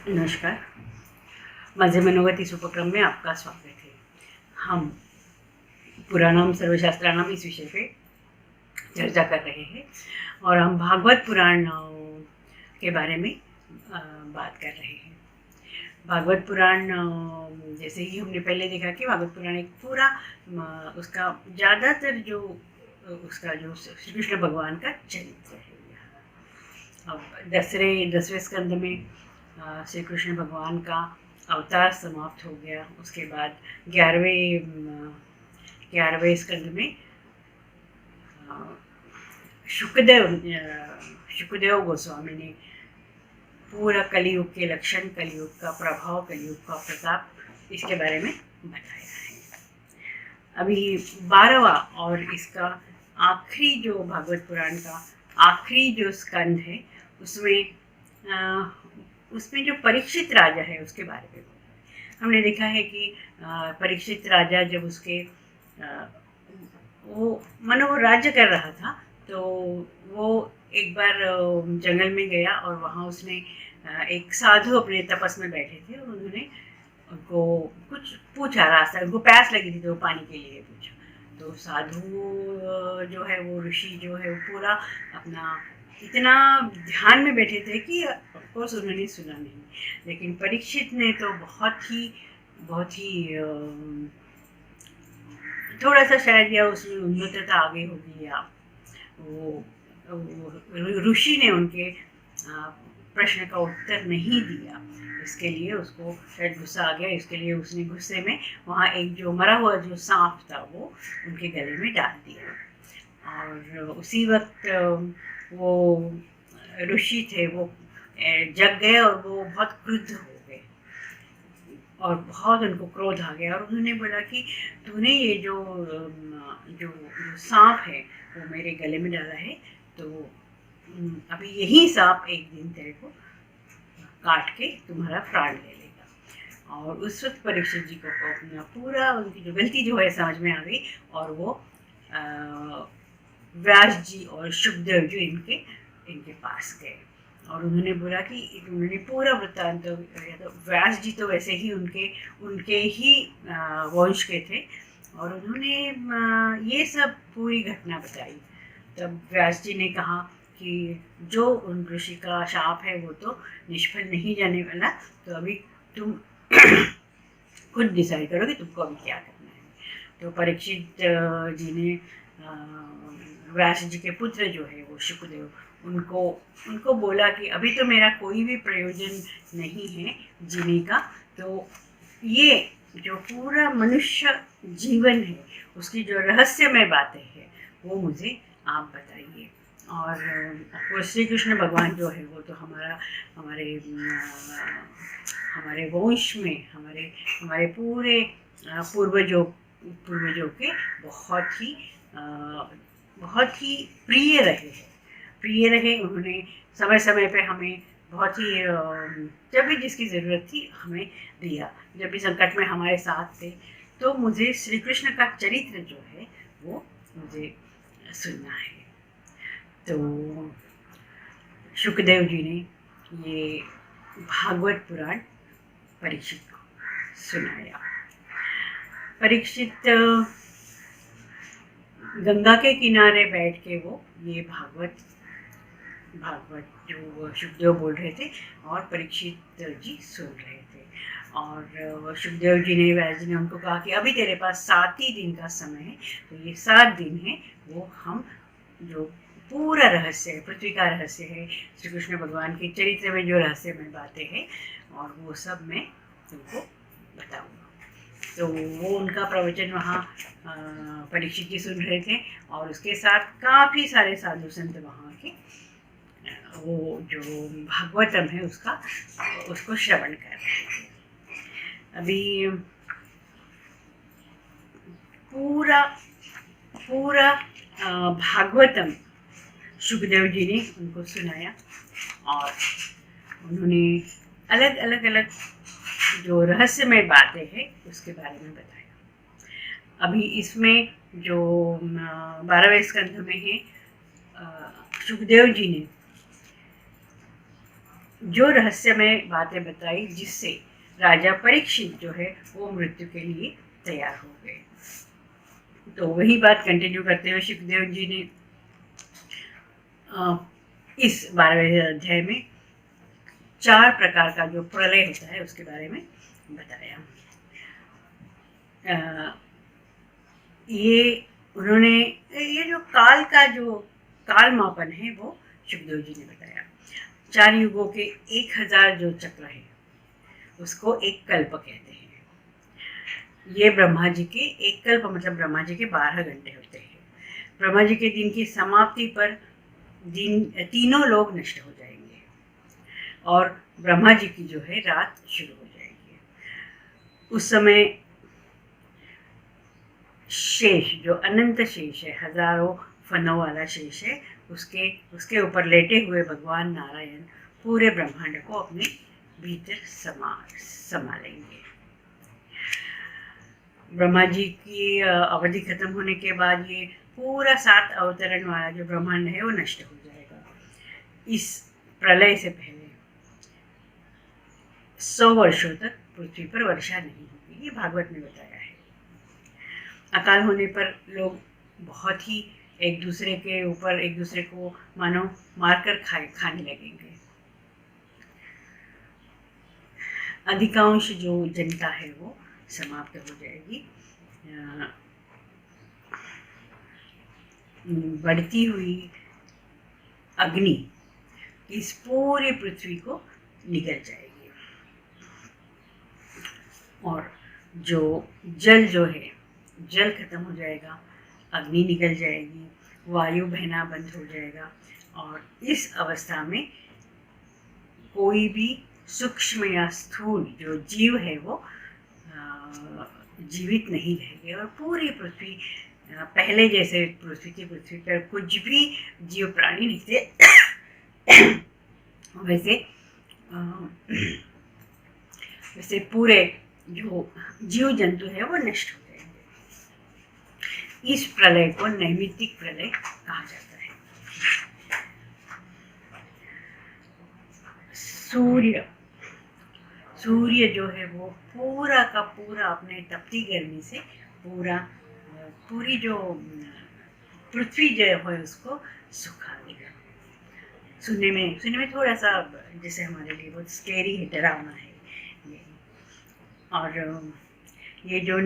नमस्कार। माझे मनोगतीस उपक्रम में आपका स्वागत है। हम पुराणम सर्वशास्त्राणाम इस विषय पे चर्चा कर रहे हैं और हम भागवत पुराण के बारे में बात कर रहे हैं। भागवत पुराण जैसे ही हमने पहले देखा कि भागवत पुराण एक पूरा उसका ज़्यादातर जो उसका जो श्री कृष्ण भगवान का चरित्र है। अब 10वें स्कंद में श्री कृष्ण भगवान का अवतार समाप्त हो गया। उसके बाद 11वें स्कंद में शुकदेव गोस्वामी ने पूरा कलियुग के लक्षण, कलियुग का प्रभाव, कलियुग का प्रताप इसके बारे में बताया है। अभी 12वां और इसका आखिरी जो भागवत पुराण का आखिरी जो स्कंद है उसमें जो परीक्षित राजा है उसके बारे में हमने देखा है कि परीक्षित राजा जब उसके वो राज्य कर रहा था तो वो एक बार जंगल में गया और वहाँ उसने एक साधु अपने तपस में बैठे थे और उन्होंने उनको कुछ पूछा, रास्ता उनको प्यास लगी थी तो पानी के लिए पूछा। तो साधु जो है वो ऋषि जो है वो पूरा अपना इतना ध्यान में बैठे थे कि ऑफकोर्स उन्होंने सुना नहीं, लेकिन परीक्षित ने तो बहुत ही थोड़ा सा शायद या उसमें उन्नतता आगे होगी या वो ऋषि ने उनके प्रश्न का उत्तर नहीं दिया, इसके लिए उसको शायद गुस्सा आ गया। इसके लिए उसने गुस्से में वहाँ एक जो मरा हुआ जो सांप था वो उनके गले में डाल दिया और उसी वक्त वो ऋषि थे वो जग गए और वो बहुत क्रुद्ध हो गए और बहुत उनको क्रोध आ गया और उन्होंने बोला कि तूने ये जो सांप है वो मेरे गले में डाला है, तो अभी यही सांप एक दिन तेरे को काट के तुम्हारा प्राण ले लेगा। और उस वक्त परीक्षित जी को अपना पूरा उनकी जो गलती जो है समझ में आ गई और वो व्यास जी और शुकदेव जी इनके पास गए और उन्होंने बोला कि उन्होंने पूरा वृत्तांत, तो व्यास जी तो वैसे ही उनके ही वंश के थे और उन्होंने ये सब पूरी घटना बताई। तब व्यास जी ने कहा कि जो उन ऋषि का शाप है वो तो निष्फल नहीं जाने वाला, तो अभी तुम खुद डिसाइड करो कि तुमको अभी क्या करना है। तो परीक्षित जी ने व्यास जी के पुत्र जो है वो शुकदेव उनको बोला कि अभी तो मेरा कोई भी प्रयोजन नहीं है जीने का, तो ये जो पूरा मनुष्य जीवन है उसकी जो रहस्यमय बातें हैं वो मुझे आप बताइए। और श्री कृष्ण भगवान जो है वो तो हमारे वंश में हमारे पूरे पूर्वजों के बहुत ही प्रिय रहे। उन्होंने समय समय पे हमें बहुत ही जब भी जिसकी ज़रूरत थी हमें दिया, जब भी संकट में हमारे साथ थे। तो मुझे श्री कृष्ण का चरित्र जो है वो मुझे सुनना है। तो शुकदेव जी ने ये भागवत पुराण परीक्षित को सुनाया। परीक्षित गंगा के किनारे बैठ के वो ये भागवत जो शुकदेव बोल रहे थे और परीक्षित जी सुन रहे थे। और शुकदेव जी ने व्यास जी ने उनको कहा कि अभी तेरे पास 7 ही दिन का समय है, तो ये 7 दिन है वो हम जो पूरा रहस्य है, पृथ्वी का रहस्य है, श्री कृष्ण भगवान के चरित्र में जो रहस्यमय बातें हैं और वो सब मैं तुमको बताऊँगा। तो वो उनका प्रवचन वहाँ परीक्षित जी सुन रहे थे और उसके साथ काफ़ी सारे साधु संत वहाँ के वो जो भागवतम है उसको श्रवण कर रहे थे। अभी पूरा भागवतम शुकदेव जी ने उनको सुनाया और उन्होंने अलग अलग जो रहस्यमय बातें हैं उसके बारे में बताया। अभी इसमें जो 12वें स्कंध में है, शुकदेव जी ने जो रहस्यमय बातें बताई, जिससे राजा परीक्षित जो है वो मृत्यु के लिए तैयार हो गए। तो वही बात कंटिन्यू करते हुए शुकदेव जी ने इस 12वें अध्याय में 4 प्रकार का जो प्रलय होता है उसके बारे में बताया। ये जो काल का जो काल मापन है वो शुकदेव जी ने बताया। 4 युगों के 1000 जो चक्र है उसको एक कल्प कहते हैं। ये ब्रह्मा जी के एक कल्प मतलब ब्रह्मा जी के 12 घंटे होते हैं। ब्रह्मा जी के दिन की समाप्ति पर तीनों लोग नष्ट हो जाएंगे और ब्रह्मा जी की जो है रात शुरू हो जाएगी। उस समय शेष जो अनंत शेष है, हजारों फनों वाला शेष है, उसके ऊपर लेटे हुए भगवान नारायण पूरे ब्रह्मांड को अपने भीतर समा लेंगे। ब्रह्मा जी की अवधि खत्म होने के बाद ये पूरा 7 अवतरण वाला जो ब्रह्मांड है वो नष्ट हो जाएगा। इस प्रलय से पहले 100 वर्षों तक पृथ्वी पर वर्षा नहीं होगी, ये भागवत में बताया है। अकाल होने पर लोग बहुत ही एक दूसरे को मानो मारकर खाने लगेंगे। अधिकांश जो जनता है वो समाप्त हो जाएगी। बढ़ती हुई अग्नि इस पूरी पृथ्वी को निगल जाएगी और जो जल खत्म हो जाएगा, अग्नि निकल जाएगी, वायु बहना बंद हो जाएगा और इस अवस्था में कोई भी सूक्ष्म या स्थूल जो जीव है वो जीवित नहीं रहेंगे और पूरी पृथ्वी पहले जैसे पृथ्वी पर कुछ भी जीव प्राणी नहीं थे वैसे पूरे जो जीव जंतु है वो नष्ट हो जाएंगे। इस प्रलय को नैमित्तिक प्रलय कहा जाता है। सूर्य जो है वो पूरा का पूरा अपने तपती गर्मी से पूरी जो पृथ्वी जो है उसको सुखा देगा। सुनने में थोड़ा सा जैसे हमारे लिए बहुत स्केरी है, डरावना है ये। और ये जो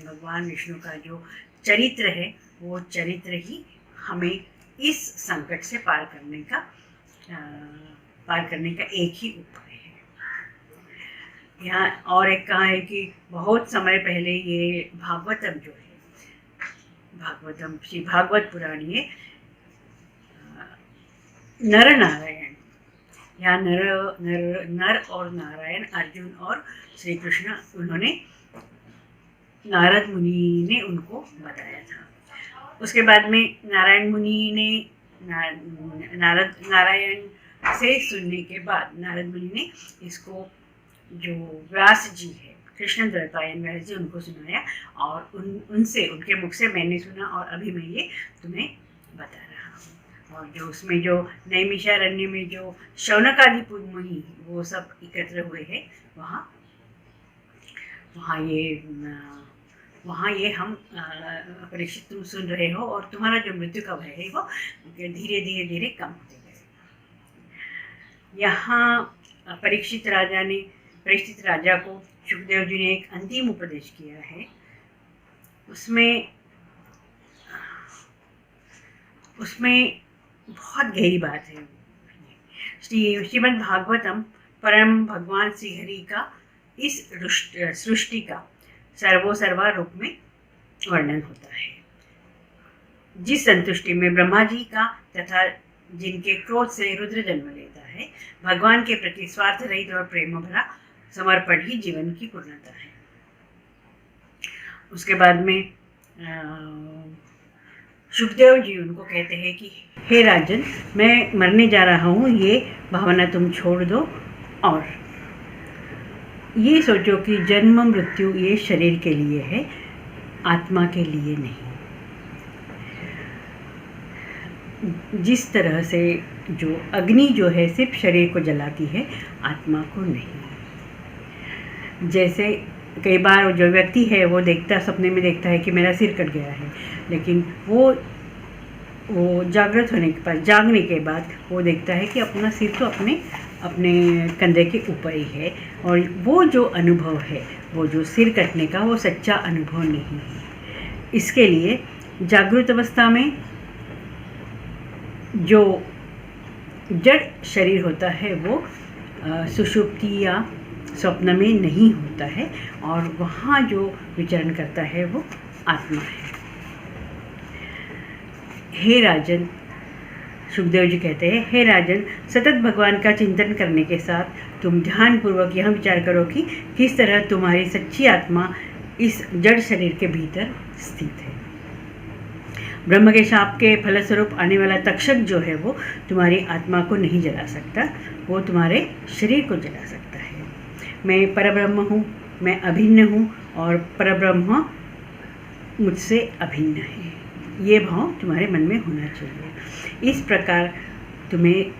भगवान विष्णु का जो चरित्र है वो चरित्र ही हमें इस संकट से पार करने का एक ही उपाय है। यहाँ और एक कहा है कि बहुत समय पहले ये भागवतम जो है, श्री भागवत पुराण, ये नर नारायण, यहाँ नर और नारायण, अर्जुन और श्री कृष्ण, उन्होंने नारद मुनि ने उनको बताया था। उसके बाद में नारायण मुनि ने नारायण से सुनने के बाद नारद मुनि ने इसको जो व्यास जी है, कृष्ण द्वैपायन व्यास जी, उनको सुनाया और उनसे उनके मुख से मैंने सुना और अभी मैं ये तुम्हें बता रहा हूँ। और जो उसमें जो नैमिषारण्य में जो शौनक आदि मुनि वो सब एकत्र हुए हैं, वहाँ ये हम परीक्षित तुम सुन रहे हो और तुम्हारा जो मृत्यु का भय है वो धीरे कम होते गए। यहाँ परीक्षित राजा को शुकदेव जी ने एक अंतिम उपदेश किया है। उसमें बहुत गहरी बात है। श्रीमद् भागवतम परम भगवान श्री हरि का इस सृष्टि का सर्वा रूप में वर्णन होता है। जिस संतुष्टि में ब्रह्मा जी का तथा जिनके क्रोध से रुद्र जन्म लेता है, भगवान के प्रति स्वार्थ रहित और प्रेम भरा समर्पण ही जीवन की पूर्णता है। उसके बाद में शुकदेव जी उनको कहते हैं कि हे राजन, मैं मरने जा रहा हूँ, ये भावना तुम छोड़ दो और ये सोचो कि जन्म मृत्यु ये शरीर के लिए है, आत्मा के लिए नहीं। जिस तरह से जो अग्नि जो है सिर्फ शरीर को जलाती है, आत्मा को नहीं। जैसे कई बार जो व्यक्ति है वो देखता, सपने में देखता है कि मेरा सिर कट गया है, लेकिन वो जागृत होने के बाद, जागने के बाद वो देखता है कि अपना सिर तो अपने कंधे के ऊपर ही है, और वो जो अनुभव है, वो जो सिर कटने का, वो सच्चा अनुभव नहीं है। इसके लिए जागृत अवस्था में जो जड़ शरीर होता है वो सुषुप्ति या स्वप्न में नहीं होता है, और वहाँ जो विचरण करता है वो आत्मा है। हे राजन, सुखदेव जी कहते हैं, हे राजन, सतत भगवान का चिंतन करने के साथ तुम ध्यानपूर्वक यह विचार करो कि किस तरह तुम्हारी सच्ची आत्मा इस जड़ शरीर के भीतर स्थित है। ब्रह्म के शाप के फलस्वरूप आने वाला तक्षक जो है वो तुम्हारी आत्मा को नहीं जला सकता, वो तुम्हारे शरीर को जला सकता है। मैं परब्रह्म हूँ, मैं अभिन्न हूँ, और परब्रह्म मुझसे अभिन्न है। ये भाव तुम्हारे मन में होना चाहिए। इस प्रकार तुम्हें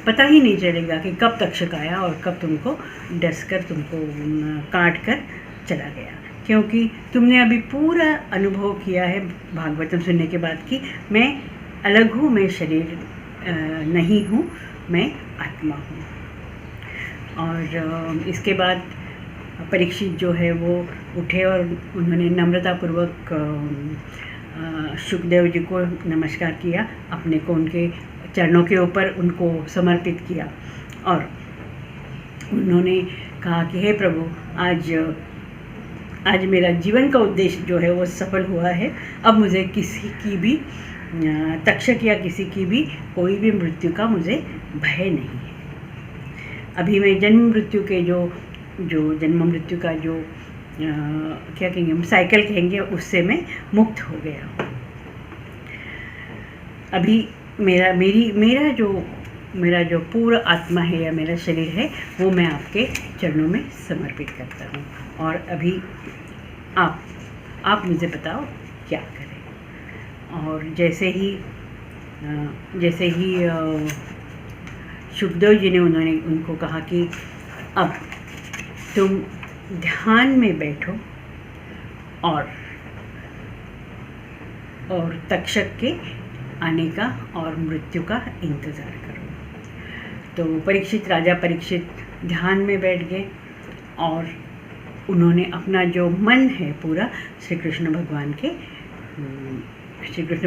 पता ही नहीं चलेगा कि कब तक्षक आया और कब तुमको डस कर, तुमको काट कर चला गया, क्योंकि तुमने अभी पूरा अनुभव किया है भागवतम सुनने के बाद कि मैं अलग हूँ, मैं शरीर नहीं हूँ, मैं आत्मा हूँ। और इसके बाद परीक्षित जो है वो उठे और उन्होंने नम्रतापूर्वक सुखदेव जी को नमस्कार किया, अपने को उनके चरणों के ऊपर उनको समर्पित किया, और उन्होंने कहा कि हे प्रभु, आज मेरा जीवन का उद्देश्य जो है वो सफल हुआ है। अब मुझे किसी की भी तक्षक या किसी की भी कोई भी मृत्यु का मुझे भय नहीं है। अभी मैं जन्म मृत्यु के जो जन्म मृत्यु का जो क्या कहेंगे, हम साइकिल कहेंगे, उससे मैं मुक्त हो गया। अभी मेरा जो पूरा आत्मा है या मेरा शरीर है वो मैं आपके चरणों में समर्पित करता हूँ, और अभी आप मुझे बताओ क्या करें। और जैसे ही सुखदेव जी ने उनको कहा कि अब तुम ध्यान में बैठो और तक्षक के आने का और मृत्यु का इंतज़ार करो। तो राजा परीक्षित ध्यान में बैठ गए, और उन्होंने अपना जो मन है पूरा श्री कृष्ण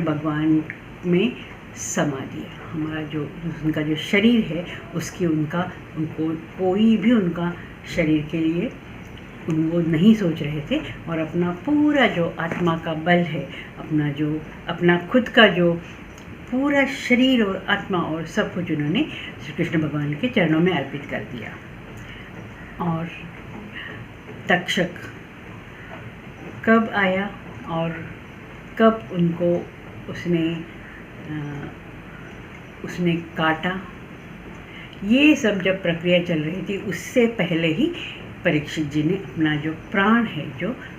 भगवान में समा दिया। हमारा जो उनका जो शरीर है उनको कोई भी उनका शरीर के लिए वो नहीं सोच रहे थे, और अपना पूरा जो आत्मा का बल है, अपना खुद का जो पूरा शरीर और आत्मा और सब कुछ उन्होंने श्री कृष्ण भगवान के चरणों में अर्पित कर दिया। और तक्षक कब आया और कब उनको उसने काटा, ये सब जब प्रक्रिया चल रही थी, उससे पहले ही परीक्षित जी ने अपना जो प्राण है,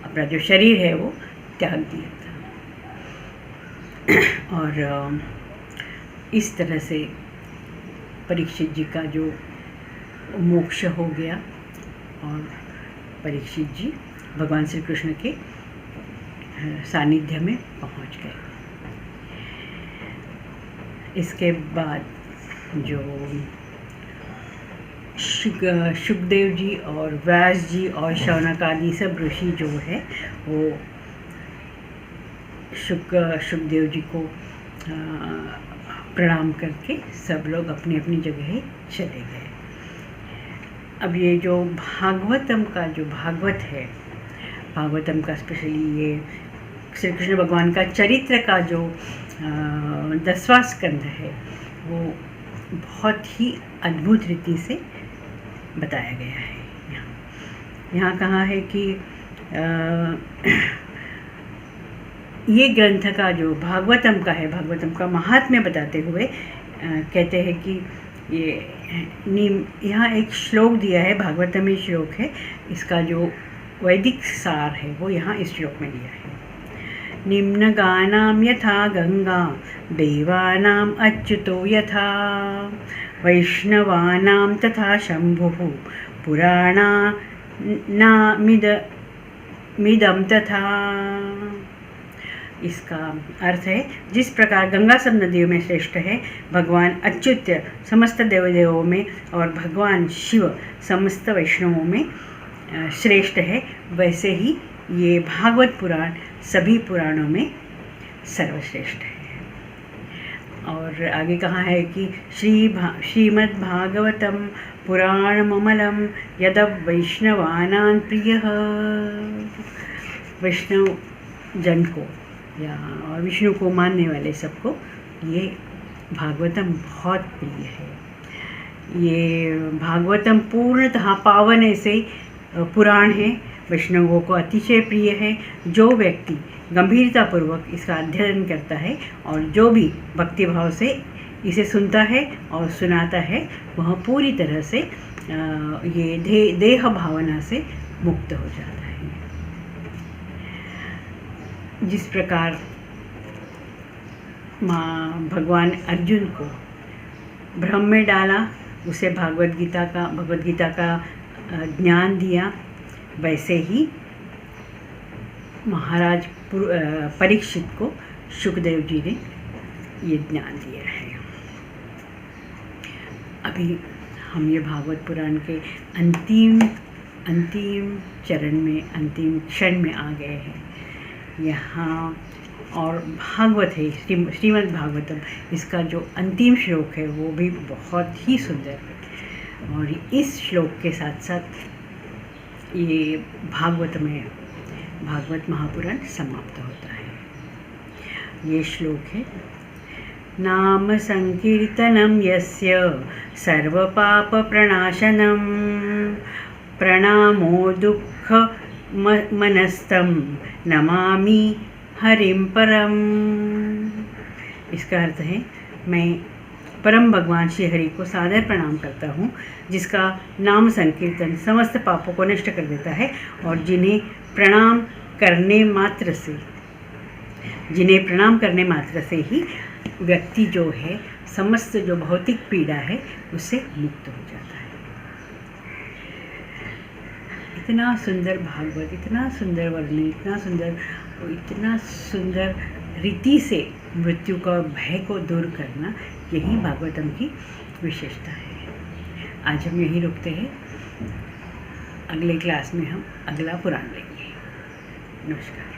अपना जो शरीर है, वो त्याग दिया था। और इस तरह से परीक्षित जी का जो मोक्ष हो गया, और परीक्षित जी भगवान श्री कृष्ण के सानिध्य में पहुंच गए। इसके बाद जो सुखदेव जी और व्यास जी और शौनक आदि सब ऋषि जो है वो सुखदेव जी को प्रणाम करके सब लोग अपनी अपनी जगह चले गए। अब ये जो भागवतम का जो भागवत है, भागवतम का स्पेशली ये श्री कृष्ण भगवान का चरित्र का जो 10वां स्कंध है, वो बहुत ही अद्भुत रीति से बताया गया है। यहाँ कहा है कि ये ग्रंथ का जो भागवतम का है, भागवतम का महात्म्य बताते हुए कहते हैं कि यहाँ एक श्लोक दिया है, भागवतम में श्लोक है, इसका जो वैदिक सार है वो यहाँ इस श्लोक में दिया है निम्नगानां यथा गंगा देवानाम् अच्युतो यथा वैष्णवानां तथा शंभुः पुराणानामिदं तथा। इसका अर्थ है, जिस प्रकार गंगा सब नदियों में श्रेष्ठ है, भगवान अच्युत समस्त देवदेवों में और भगवान शिव समस्त वैष्णवों में श्रेष्ठ है, वैसे ही ये भागवत पुराण सभी पुराणों में सर्वश्रेष्ठ है। और आगे कहा है कि श्रीमद्भागवतम पुराणममलं यदव वैष्णवानां प्रियः। वैष्णव जन को या और विष्णु को मानने वाले सबको ये भागवतम बहुत प्रिय है। ये भागवतम पूर्णतः पावन ऐसे पुराण है, वैष्णवों को अतिशय प्रिय है। जो व्यक्ति गंभीरतापूर्वक इसका अध्ययन करता है और जो भी भक्तिभाव से इसे सुनता है और सुनाता है, वह पूरी तरह से ये देह भावना से मुक्त हो जाता है। जिस प्रकार भगवान अर्जुन को भ्रम में डाला, उसे भगवद गीता का ज्ञान दिया, वैसे ही महाराज परीक्षित को शुकदेव जी ने ये ज्ञान दिया है। अभी हम ये भागवत पुराण के अंतिम चरण में, अंतिम क्षण में आ गए हैं। यहाँ और भागवत है, श्रीमद् भागवतम, इसका जो अंतिम श्लोक है वो भी बहुत ही सुंदर है। और इस श्लोक के साथ साथ ये भागवत महापुराण समाप्त होता है। ये श्लोक है, नाम संकीर्तनम यस्य सर्वपाप प्रणाशनम प्रणामो दुःख मनस्तं नमामि हरिं परम। इसका अर्थ है, मैं परम भगवान श्री हरि को सादर प्रणाम करता हूँ, जिसका नाम संकीर्तन समस्त पापों को नष्ट कर देता है और जिन्हें प्रणाम करने मात्र से ही व्यक्ति जो है समस्त जो भौतिक पीड़ा है उससे मुक्त हो जाता है। इतना सुंदर भागवत, इतना सुंदर वर्णन, इतना सुंदर रीति से मृत्यु का भय को दूर करना, यही भागवतम की विशेषता है। आज हम यहीं रुकते हैं, अगले क्लास में हम अगला पुराण लेंगे। नमस्कार।